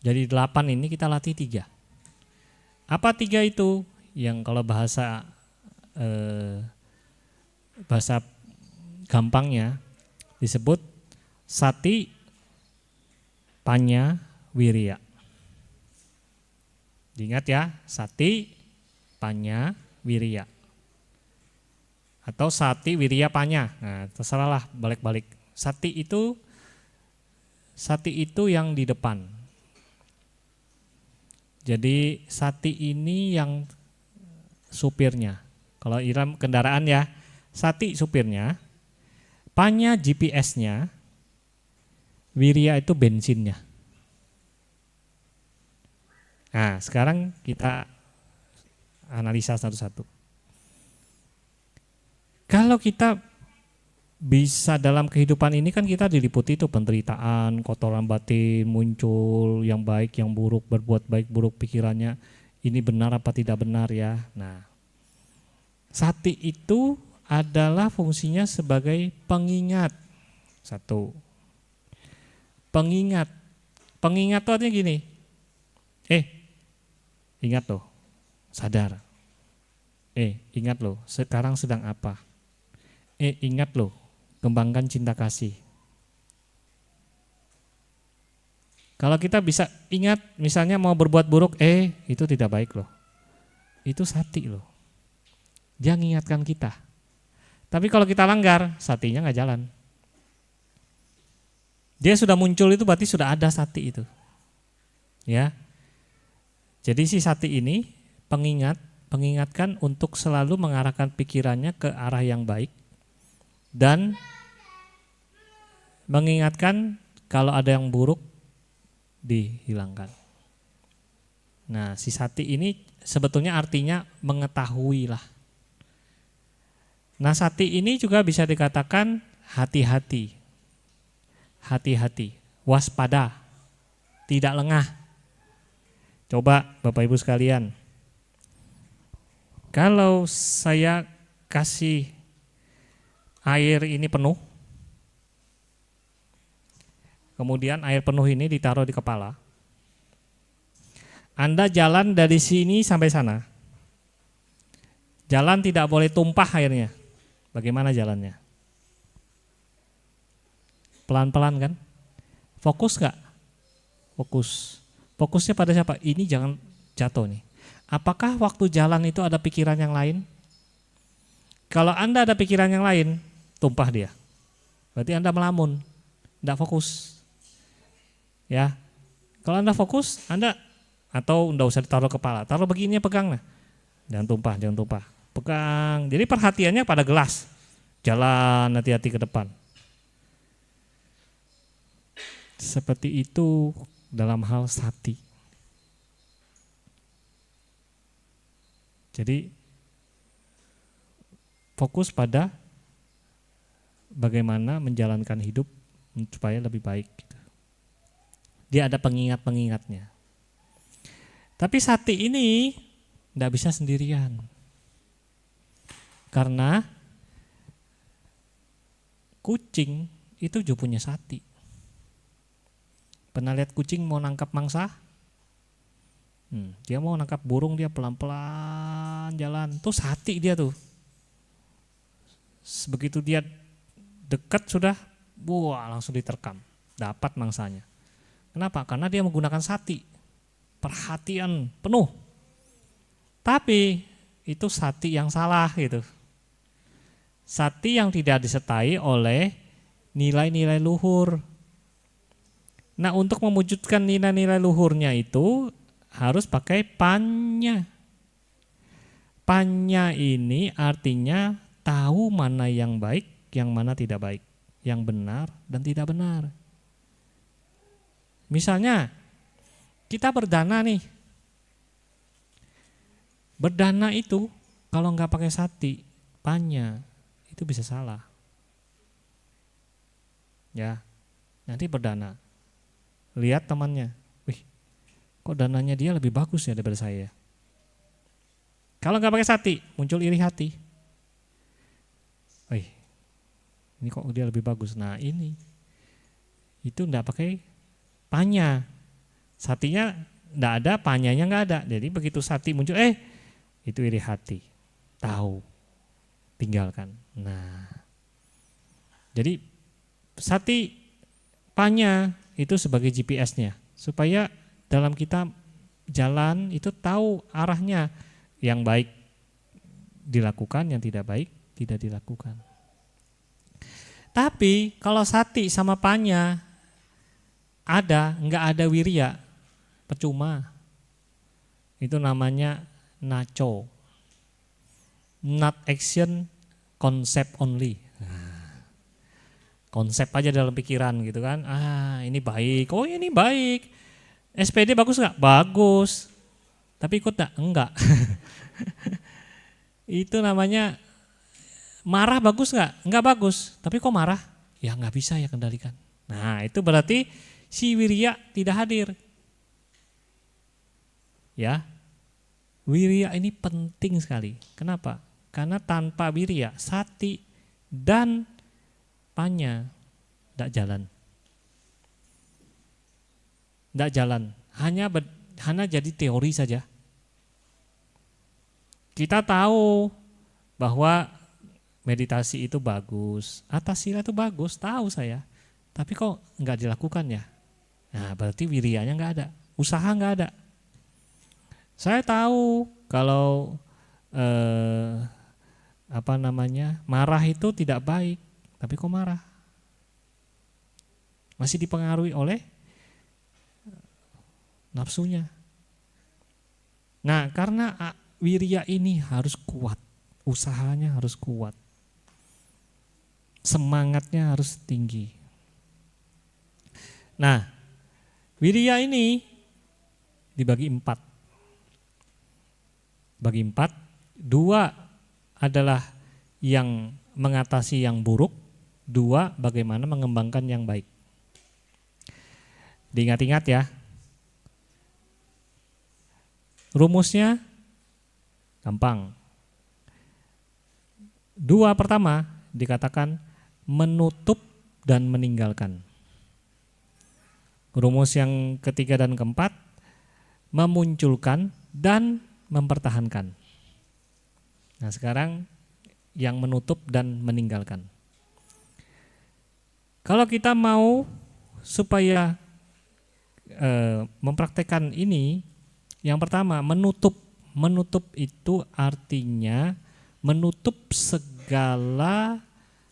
Jadi 8 ini kita latih 3. Apa 3 itu? Yang kalau bahasa gampangnya disebut sati, panya, wirya. Diingat ya, sati, panya, wirya. Atau sati, wirya, panya. Nah, terserahlah balik-balik. Sati itu yang di depan. Jadi sati ini yang supirnya. Kalau iram kendaraan ya, sati supirnya, panya GPS-nya, wirya itu bensinnya. Nah, sekarang kita analisa satu-satu. Kalau kita bisa dalam kehidupan ini kan kita diliputi itu penderitaan, kotoran batin muncul, yang baik, yang buruk, berbuat baik, buruk pikirannya, ini benar apa tidak benar ya. Nah, sati itu adalah fungsinya sebagai pengingat. Satu, pengingat. Pengingat itu artinya gini, ingat loh, sadar. Ingat loh, sekarang sedang apa? Ingat loh, kembangkan cinta kasih. Kalau kita bisa ingat, misalnya mau berbuat buruk, itu tidak baik loh. Itu sati loh. Dia mengingatkan kita. Tapi kalau kita langgar, satinya nggak jalan. Dia sudah muncul itu berarti sudah ada sati itu. Ya. Jadi si sati ini pengingatkan untuk selalu mengarahkan pikirannya ke arah yang baik dan mengingatkan kalau ada yang buruk dihilangkan. Nah, si sati ini sebetulnya artinya mengetahui lah. Nah, sati ini juga bisa dikatakan hati-hati. Hati-hati, waspada, tidak lengah. Coba Bapak Ibu sekalian, kalau saya kasih air ini penuh, kemudian air penuh ini ditaruh di kepala, Anda jalan dari sini sampai sana, jalan tidak boleh tumpah airnya. Bagaimana jalannya? Pelan-pelan kan? Fokus gak? Fokus. Fokusnya pada siapa? Ini jangan jatuh nih. Apakah waktu jalan itu ada pikiran yang lain? Kalau Anda ada pikiran yang lain, tumpah dia. Berarti Anda melamun, tidak fokus. Ya, kalau Anda fokus, Anda atau enggak usah ditaruh kepala, taruh begini pegang nah. Jangan tumpah. Pegang. Jadi perhatiannya pada gelas. Jalan hati-hati ke depan. Seperti itu dalam hal sati. Jadi fokus pada bagaimana menjalankan hidup supaya lebih baik. Dia ada pengingat-pengingatnya. Tapi sati ini tidak bisa sendirian. Karena kucing itu juga punya sati. Pernah lihat kucing mau nangkap mangsa? Dia mau nangkap burung, dia pelan-pelan jalan. Tuh sati dia tuh. Begitu dia dekat sudah, langsung diterkam. Dapat mangsanya. Kenapa? Karena dia menggunakan sati, perhatian penuh. Tapi itu sati yang salah gitu. Sati yang tidak disertai oleh nilai-nilai luhur. Nah, untuk mewujudkan nilai-nilai luhurnya itu harus pakai panya. Panya ini artinya tahu mana yang baik, yang mana tidak baik, yang benar dan tidak benar. Misalnya kita berdana nih. Berdana itu kalau nggak pakai sati, panya, itu bisa salah. Ya, nanti berdana. Lihat temannya, wih, kok dananya dia lebih bagus ya daripada saya. Kalau nggak pakai sati, muncul iri hati. Wih, ini kok dia lebih bagus. Nah ini, itu nggak pakai panya, satinya nggak ada, panyanya nggak ada. Jadi begitu sati muncul, itu iri hati, tahu, tinggalkan. Nah, jadi sati panya itu sebagai GPS-nya, supaya dalam kita jalan itu tahu arahnya, yang baik dilakukan, yang tidak baik tidak dilakukan. Tapi kalau sati sama panya nggak ada wirya, percuma. Itu namanya naco, not action, concept only. Konsep aja dalam pikiran gitu kan, ini baik, oh ini baik. SPD bagus nggak? Bagus. Tapi ikut nggak? Enggak. Itu namanya marah bagus nggak? Enggak bagus. Tapi kok marah? Ya nggak bisa ya kendalikan. Nah itu berarti si wirya tidak hadir. Ya, wirya ini penting sekali. Kenapa? Karena tanpa wirya, sati dan panya tidak jalan. Tidak jalan. Hanya jadi teori saja. Kita tahu bahwa meditasi itu bagus, atas sila itu bagus, tahu saya. Tapi kok nggak dilakukan ya? Nah berarti wiryanya nggak ada, usaha nggak ada. Saya tahu kalau marah itu tidak baik, tapi kok marah? Masih dipengaruhi oleh nafsunya. Nah karena wirya ini harus kuat, usahanya harus kuat, semangatnya harus tinggi. Nah wirya ini dibagi 4. Bagi 4, 2 adalah yang mengatasi yang buruk, 2 bagaimana mengembangkan yang baik. Diingat-ingat ya. Rumusnya gampang. 2 pertama dikatakan menutup dan meninggalkan. Rumus yang ketiga dan keempat memunculkan dan mempertahankan. Nah sekarang yang menutup dan meninggalkan. Kalau kita mau supaya mempraktekkan ini, yang pertama menutup. Menutup itu artinya menutup segala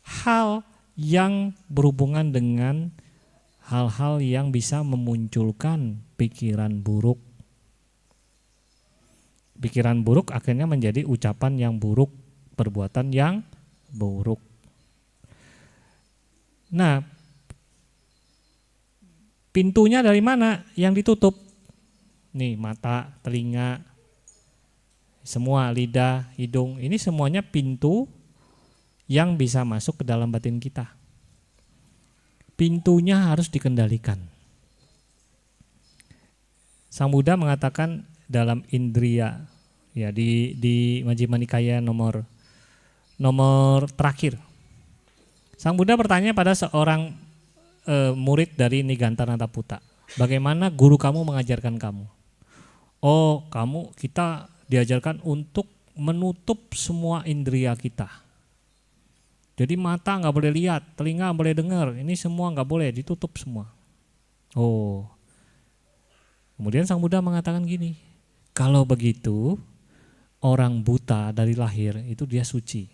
hal yang berhubungan dengan hal-hal yang bisa memunculkan pikiran buruk. Pikiran buruk akhirnya menjadi ucapan yang buruk, perbuatan yang buruk. Nah, pintunya dari mana yang ditutup? Nih, mata, telinga, semua, lidah, hidung, ini semuanya pintu yang bisa masuk ke dalam batin kita. Pintunya harus dikendalikan. Sang Buddha mengatakan dalam Indriya, ya di Majjhima Nikaya nomor terakhir. Sang Buddha bertanya pada seorang murid dari Niganthanataputta, bagaimana guru kamu mengajarkan kamu? Oh, kita diajarkan untuk menutup semua indria kita. Jadi mata nggak boleh lihat, telinga nggak boleh dengar, ini semua nggak boleh, ditutup semua. Oh, Kemudian Sang Buddha mengatakan gini, kalau begitu orang buta dari lahir itu dia suci.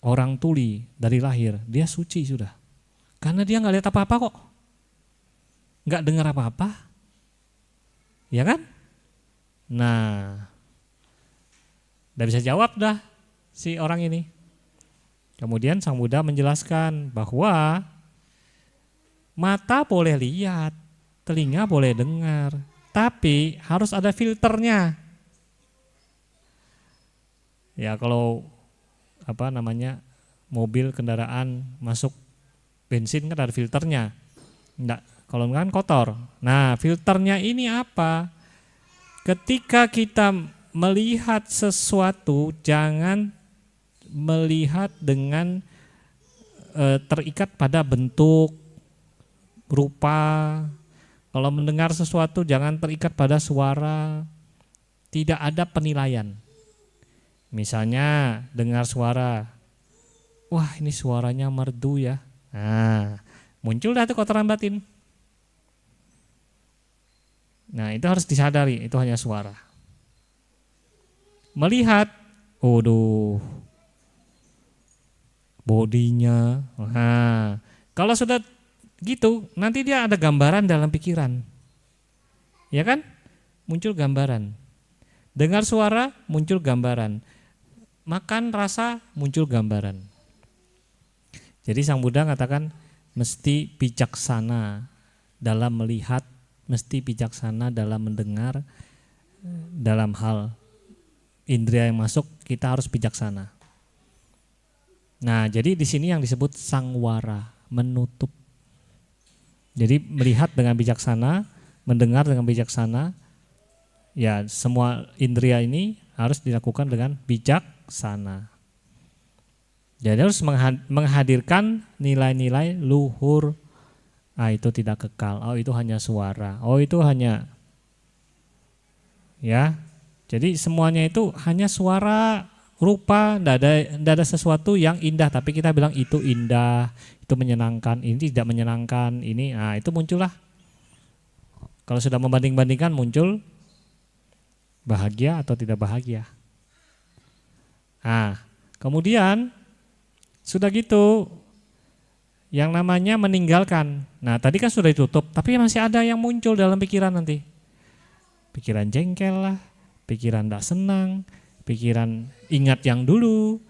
Orang tuli dari lahir dia suci sudah. Karena dia nggak lihat apa-apa kok. Nggak dengar apa-apa. Ya kan? Nah, udah bisa jawab dah si orang ini. Kemudian Sang Buddha menjelaskan bahwa mata boleh lihat, telinga boleh dengar, tapi harus ada filternya. Ya kalau mobil, kendaraan masuk bensin kan ada filternya. Enggak, kalau kan kotor. Nah, filternya ini apa? Ketika kita melihat sesuatu, jangan melihat dengan terikat pada bentuk, rupa. Kalau mendengar sesuatu jangan terikat pada suara. Tidak ada penilaian. Misalnya dengar suara, wah ini suaranya merdu ya. Nah, muncul dah tuh kotoran batin. Nah, itu harus disadari, itu hanya suara. Melihat, bodinya. Nah, kalau sudah gitu, nanti dia ada gambaran dalam pikiran. Ya kan? Muncul gambaran. Dengar suara, muncul gambaran. Makan rasa, muncul gambaran. Jadi Sang Buddha katakan mesti bijaksana dalam melihat, mesti bijaksana dalam mendengar, dalam hal indera yang masuk kita harus bijaksana. Nah, jadi di sini yang disebut sangwara, menutup. Jadi melihat dengan bijaksana, mendengar dengan bijaksana, ya semua indera ini harus dilakukan dengan bijaksana. Jadi harus menghadirkan nilai-nilai luhur. Itu tidak kekal. Oh, itu hanya suara. Oh, itu hanya, ya. Jadi semuanya itu hanya suara, rupa, tidak ada sesuatu yang indah. Tapi kita bilang itu indah, itu menyenangkan. Ini tidak menyenangkan. Ini, itu muncullah. Kalau sudah membanding-bandingkan muncul bahagia atau tidak bahagia. Kemudian sudah gitu, yang namanya meninggalkan. Nah, tadi kan sudah ditutup, tapi masih ada yang muncul dalam pikiran nanti. Pikiran jengkel lah, pikiran tidak senang, pikiran ingat yang dulu,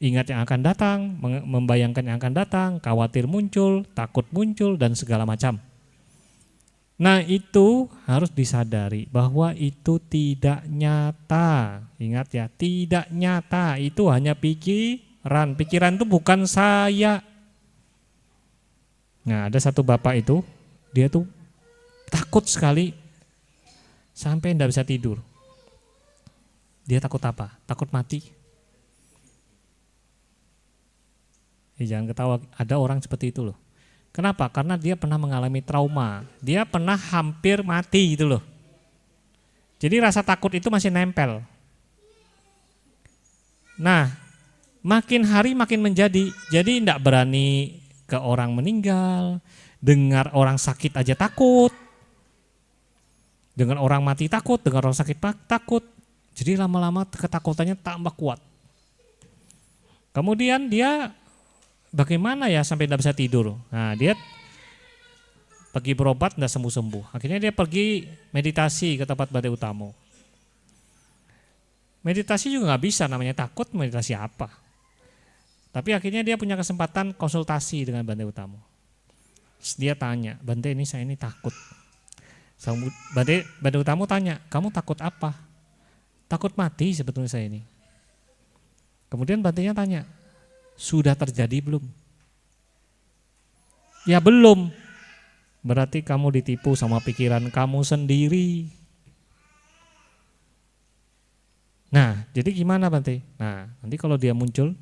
ingat yang akan datang, membayangkan yang akan datang, khawatir muncul, takut muncul, dan segala macam. Nah, itu harus disadari bahwa itu tidak nyata. Ingat ya, tidak nyata, itu hanya pikiran. Pikiran itu bukan saya. Nah, ada satu bapak itu, dia tuh takut sekali sampai tidak bisa tidur. Dia takut apa? Takut mati. Jangan ketawa, ada orang seperti itu loh. Kenapa? Karena dia pernah mengalami trauma. Dia pernah hampir mati gitu loh. Jadi rasa takut itu masih nempel. Nah, makin hari makin menjadi. Jadi tidak berani ke orang meninggal, dengar orang sakit aja takut, dengar orang mati takut, dengar orang sakit takut. Jadi lama-lama ketakutannya tambah kuat. Kemudian dia bagaimana ya sampai tidak bisa tidur? Nah, dia pergi berobat tidak sembuh-sembuh. Akhirnya dia pergi meditasi ke tempat Bante Utamo. Meditasi juga nggak bisa, namanya takut, meditasi apa? Tapi akhirnya dia punya kesempatan konsultasi dengan Bante Utamo. Dia tanya, Bante ini saya ini takut. Bante Utamo tanya, kamu takut apa? Takut mati sebetulnya saya ini. Kemudian Bantenya tanya, sudah terjadi belum? Ya belum. Berarti kamu ditipu sama pikiran kamu sendiri. Nah, jadi gimana Bante? Nah, nanti kalau dia muncul,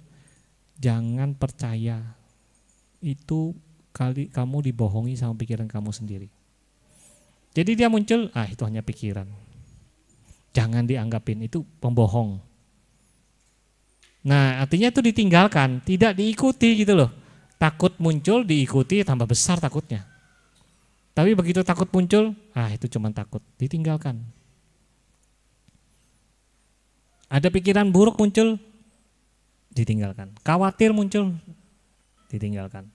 jangan percaya. Itu kali kamu dibohongi sama pikiran kamu sendiri. Jadi dia muncul, itu hanya pikiran. Jangan dianggapin itu pembohong. Nah, artinya itu ditinggalkan, tidak diikuti gitu loh. Takut muncul diikuti tambah besar takutnya. Tapi begitu takut muncul, itu cuma takut, ditinggalkan. Ada pikiran buruk muncul, ditinggalkan. Khawatir muncul, ditinggalkan.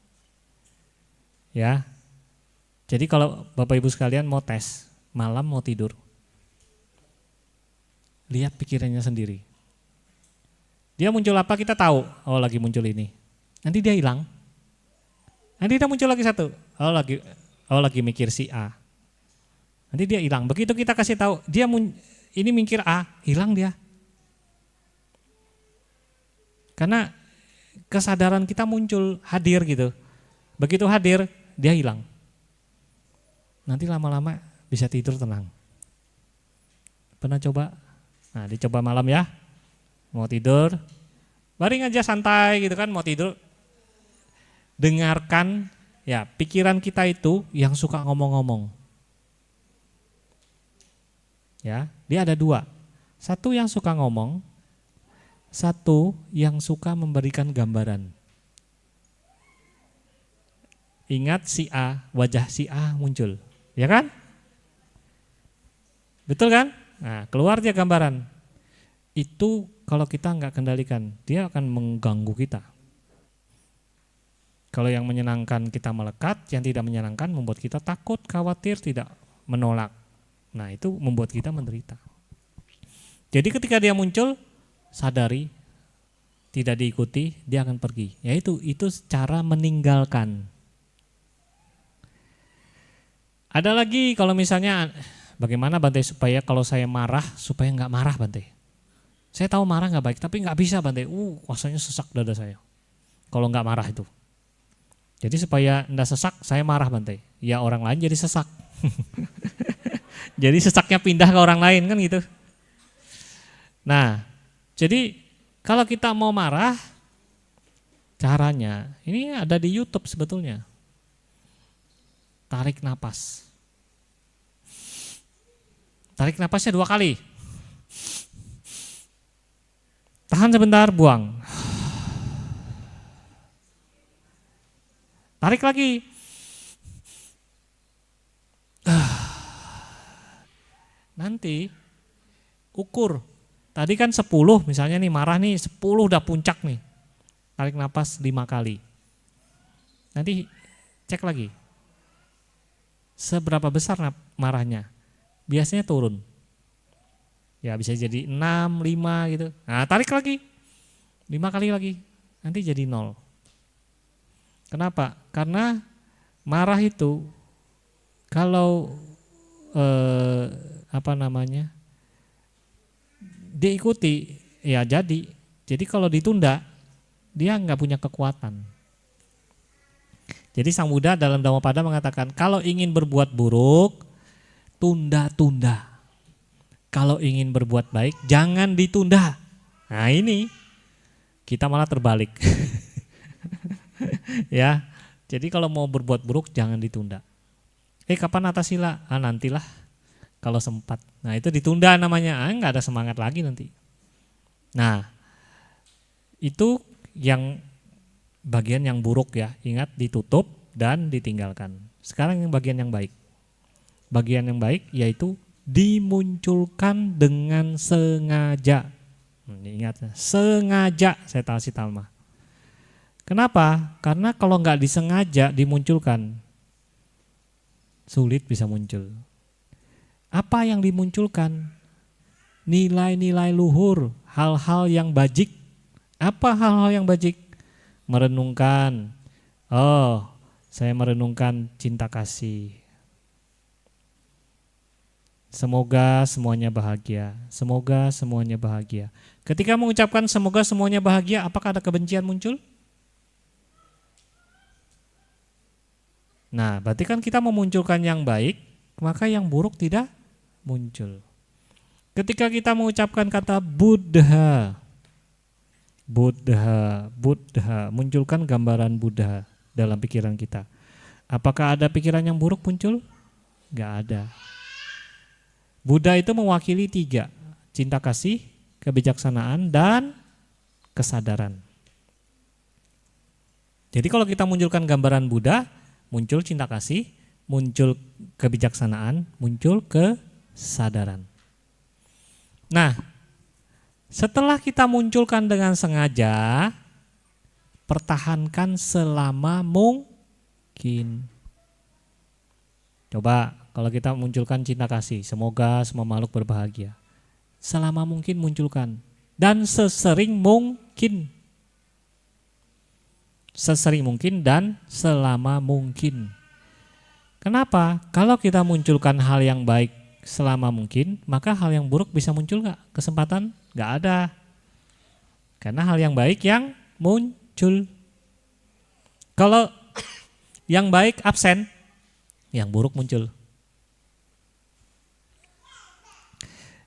Ya. Jadi kalau Bapak Ibu sekalian mau tes, malam mau tidur, lihat pikirannya sendiri. Dia muncul apa kita tahu, lagi muncul ini. Nanti dia hilang. Nanti dia muncul lagi satu, lagi mikir si A. Nanti dia hilang. Begitu kita kasih tahu, dia ini mikir A, hilang dia. Karena kesadaran kita muncul, hadir gitu. Begitu hadir, dia hilang. Nanti lama-lama bisa tidur tenang. Pernah coba? Nah, dicoba malam ya. Mau tidur, baring aja santai gitu kan, mau tidur. Dengarkan ya, pikiran kita itu yang suka ngomong-ngomong. Ya, dia ada dua. Satu yang suka ngomong, satu yang suka memberikan gambaran. Ingat si A, wajah si A muncul, ya kan? Betul kan? Nah, keluar dia gambaran. Itu kalau kita nggak kendalikan, dia akan mengganggu kita. Kalau yang menyenangkan kita melekat, yang tidak menyenangkan membuat kita takut, khawatir, tidak menolak. Nah, itu membuat kita menderita. Jadi ketika dia muncul, sadari, tidak diikuti, dia akan pergi. Yaitu itu cara meninggalkan. Ada lagi kalau misalnya, bagaimana Bante supaya kalau saya marah, supaya nggak marah Bante. Saya tahu marah nggak baik, tapi nggak bisa Bante. Rasanya sesak dada saya. Kalau nggak marah itu. Jadi supaya nggak sesak, saya marah Bante. Ya orang lain jadi sesak. Jadi sesaknya pindah ke orang lain kan gitu. Nah, jadi kalau kita mau marah, caranya ini ada di YouTube sebetulnya. Tarik napas. Tarik napasnya 2 kali. Tahan sebentar, buang. Tarik lagi. Nanti ukur. Tadi kan 10 misalnya nih marah nih 10 udah puncak nih. Tarik napas 5 kali. Nanti cek lagi. Seberapa besar marahnya? Biasanya turun. Ya bisa jadi 6, 5 gitu. Nah tarik lagi. 5 kali lagi. Nanti jadi 0. Kenapa? Karena marah itu kalau diikuti ya jadi. Jadi kalau ditunda dia nggak punya kekuatan. Jadi Sang Buddha dalam Dhammapada mengatakan kalau ingin berbuat buruk tunda-tunda. Kalau ingin berbuat baik jangan ditunda. Nah ini kita malah terbalik. Ya. Jadi kalau mau berbuat buruk jangan ditunda. Kapan atas sila? Nantilah kalau sempat. Nah itu ditunda namanya. Nggak ada semangat lagi nanti. Nah itu yang bagian yang buruk ya. Ingat ditutup dan ditinggalkan. Sekarang yang bagian yang baik. Bagian yang baik yaitu dimunculkan dengan sengaja. Ingat sengaja saya kasih talma. Kenapa? Karena kalau nggak disengaja dimunculkan sulit bisa muncul. Apa yang dimunculkan? Nilai-nilai luhur, hal-hal yang bajik. Apa hal-hal yang bajik? Merenungkan. Saya merenungkan cinta kasih. Semoga semuanya bahagia. Semoga semuanya bahagia. Ketika mengucapkan semoga semuanya bahagia, apakah ada kebencian muncul? Nah, berarti kan kita memunculkan yang baik, maka yang buruk tidak muncul. Ketika kita mengucapkan kata Buddha, munculkan gambaran Buddha dalam pikiran kita. Apakah ada pikiran yang buruk muncul? Enggak ada. Buddha itu mewakili 3, cinta kasih, kebijaksanaan, dan kesadaran. Jadi kalau kita munculkan gambaran Buddha, muncul cinta kasih, muncul kebijaksanaan, muncul kesadaran. Nah, setelah kita munculkan dengan sengaja, pertahankan selama mungkin. Coba kalau kita munculkan cinta kasih, semoga semua makhluk berbahagia. Selama mungkin munculkan dan sesering mungkin. Sesering mungkin dan selama mungkin. Kenapa? Kalau kita munculkan hal yang baik selama mungkin, maka hal yang buruk bisa muncul nggak? Kesempatan nggak ada. Karena hal yang baik yang muncul. Kalau yang baik absen, yang buruk muncul.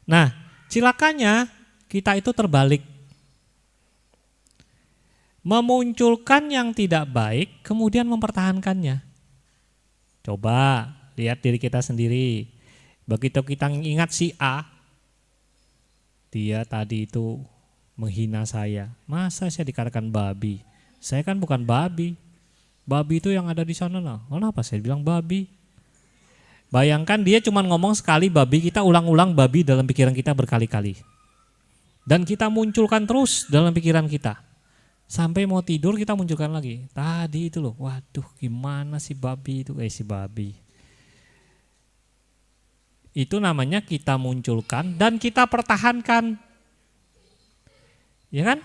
Nah, cilakanya kita itu terbalik. Memunculkan yang tidak baik, kemudian mempertahankannya. Coba lihat diri kita sendiri. Begitu kita ingat si A, dia tadi itu menghina saya. Masa saya dikatakan babi? Saya kan bukan babi. Babi itu yang ada di sana lah. Kenapa saya bilang babi? Bayangkan dia cuma ngomong sekali babi, kita ulang-ulang babi dalam pikiran kita berkali-kali. Dan kita munculkan terus dalam pikiran kita. Sampai mau tidur kita munculkan lagi. Tadi itu loh, waduh gimana si babi itu, si babi. Itu namanya kita munculkan dan kita pertahankan. Ya kan?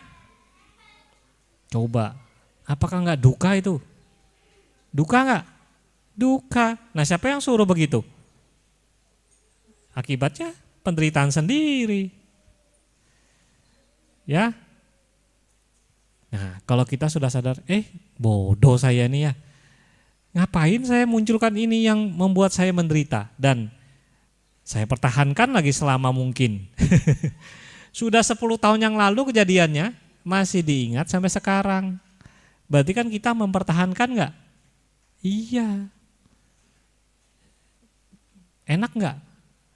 Coba, apakah enggak duka itu? Duka enggak? Duka. Nah, siapa yang suruh begitu? Akibatnya penderitaan sendiri. Ya. Nah, kalau kita sudah sadar, bodoh saya nih ya. Ngapain saya munculkan ini yang membuat saya menderita? Dan saya pertahankan lagi selama mungkin. Sudah 10 tahun yang lalu kejadiannya, masih diingat sampai sekarang. Berarti kan kita mempertahankan enggak? Iya. Enak enggak?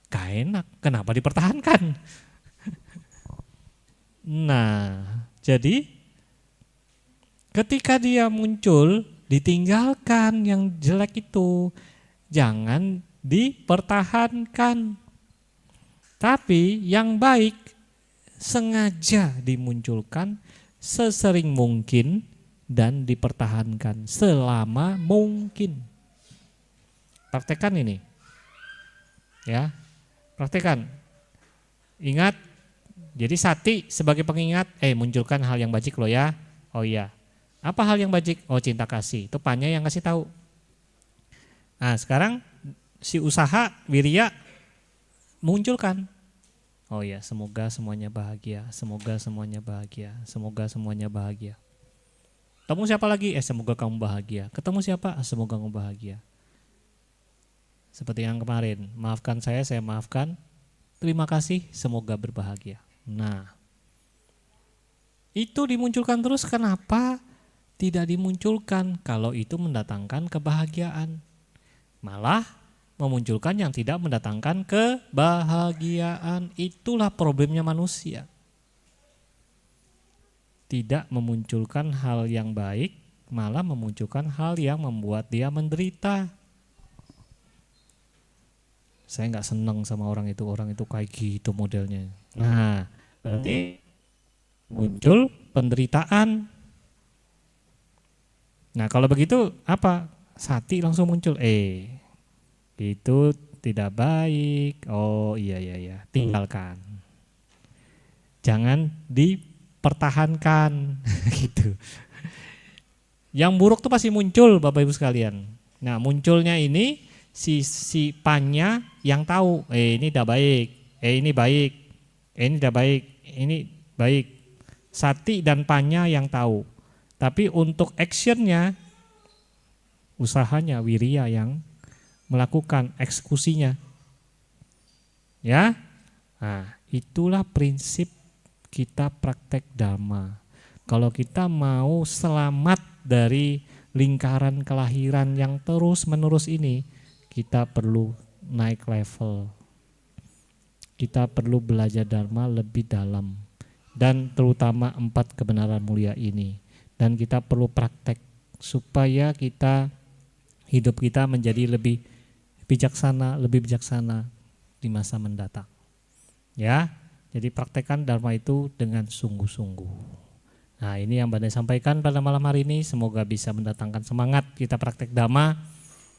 Gak enak. Kenapa dipertahankan? Nah, jadi ketika dia muncul, ditinggalkan yang jelek itu. Jangan dipertahankan. Tapi yang baik sengaja dimunculkan sesering mungkin dan dipertahankan selama mungkin. Praktekkan ini. Ya, praktekkan. Ingat, jadi sati sebagai pengingat, munculkan hal yang bajik loh ya. Oh iya. Apa hal yang bajik? Oh, cinta kasih. Itu Panya yang kasih tahu. Nah, sekarang si usaha wirya munculkan. Oh iya, semoga semuanya bahagia, semoga semuanya bahagia, semoga semuanya bahagia. Ketemu siapa lagi? Semoga kamu bahagia. Ketemu siapa? Semoga kamu bahagia. Seperti yang kemarin, maafkan saya maafkan. Terima kasih, semoga berbahagia. Nah, itu dimunculkan terus. Kenapa tidak dimunculkan kalau itu mendatangkan kebahagiaan? Malah memunculkan yang tidak mendatangkan kebahagiaan. Itulah problemnya manusia. Tidak memunculkan hal yang baik, malah memunculkan hal yang membuat dia menderita. Saya nggak senang sama orang itu kayak gitu modelnya. Nah, berarti muncul penderitaan. Nah, kalau begitu apa? Sati langsung muncul. Itu tidak baik. Oh iya, tinggalkan. Jangan dipertahankan gitu. Yang buruk tuh pasti muncul, Bapak Ibu sekalian. Nah, munculnya ini si Panya yang tahu, ini tidak baik, ini baik, ini tidak baik, ini baik. Sati dan Panya yang tahu. Tapi untuk actionnya, usahanya wirya yang melakukan eksekusinya. Ya, nah itulah prinsip kita praktek dhamma. Kalau kita mau selamat dari lingkaran kelahiran yang terus-menerus ini, kita perlu naik level. Kita perlu belajar dharma lebih dalam. Dan terutama 4 kebenaran mulia ini. Dan kita perlu praktek supaya kita hidup kita menjadi lebih bijaksana di masa mendatang. Ya, jadi praktekkan Dharma itu dengan sungguh-sungguh. Nah, ini yang Banda sampaikan pada malam hari ini, semoga bisa mendatangkan semangat kita praktek Dhamma,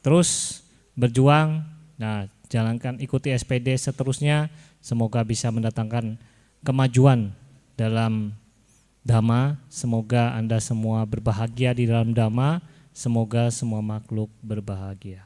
terus berjuang. Nah, jalankan, ikuti SPD seterusnya, semoga bisa mendatangkan kemajuan dalam Dhamma. Semoga Anda semua berbahagia di dalam Dhamma, semoga semua makhluk berbahagia.